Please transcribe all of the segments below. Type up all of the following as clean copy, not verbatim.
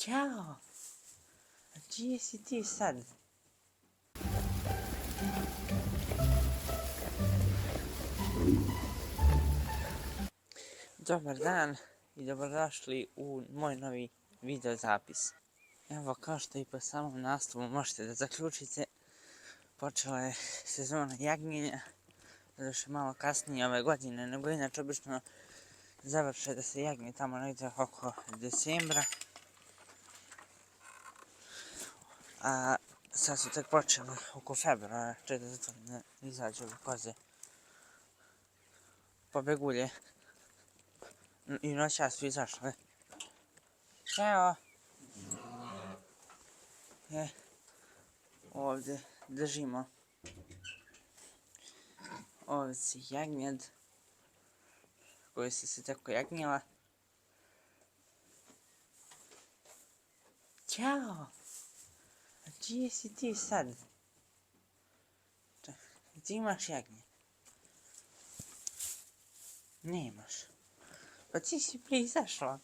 Ćao! A čije si ti sad? Dobar dan i dobrodošli u moj novi video zapis. Evo, kao što i po samom nastavu možete da zaključite, počela je sezona jagnjenja, doduše malo kasnije ove godine, nego inače obično završe da se jagnje tamo negdje oko decembra. A sad su tek počeli oko februara, čekaj zato ne izađu ove koze pobegulje. I noćas su izašle. Ćao! Ovdje držimo ovci jagnjad koje su se tako jagnjela. Ćao! A čije si ti sad? Ti imaš jagnje? Nemaš. Pa ti si prije izašla.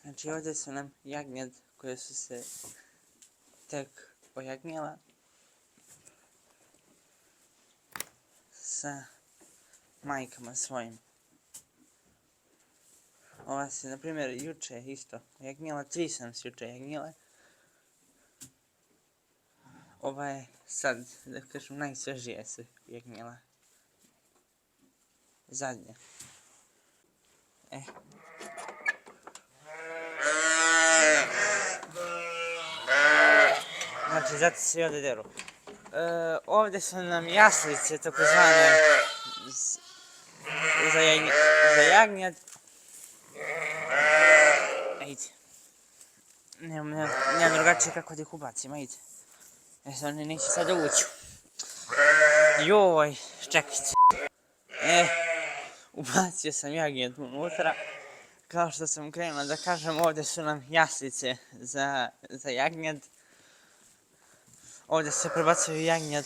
Znači ovdje su nam jagnjad koje su se tek pojagnjela sa majkama svojim. Ova se, na primjer, juče isto jagnjela, 3 sam se juče jagnjela. Ova je sad, da kažem, najsvežije se jagnjela. Zadnja. Znači, zato se i ovdje deru. Ovdje su nam jaslice, takozvane, za jagnjad. Ejde. Nemam drugačije kako da ih ubacim, ajde. Jer oni neće sada ući. Joj, čekajte. Ubacio sam jagnjad unutra. Kao što sam krenula da kažem, ovdje su nam jaslice za jagnjad. Ovdje se prebacuju jagnjad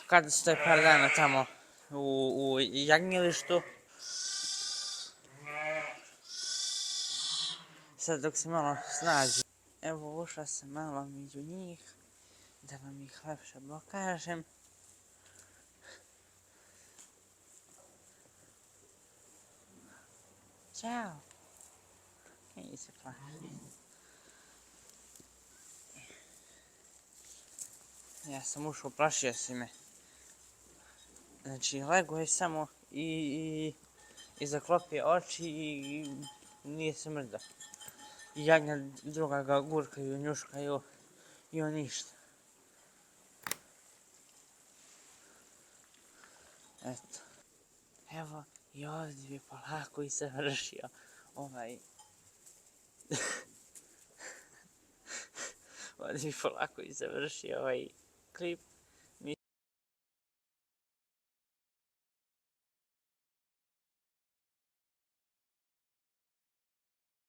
kad stoje par dana tamo u jagnjelištu. Sad dok se malo snađu. Evo, ušla sam malo među njih, da vam ih lepše pokažem. Ćao! Idi se plaši. Ja sam ušao, plašio si me. Znači, lego je samo i zaklopio oči i nije se mrdao. I jagnjad druga ga gurkaju, njuškaju i on ništa. Eto. Evo, i ovdje bi polako i završio ovdje bi polako i završio ovaj klip.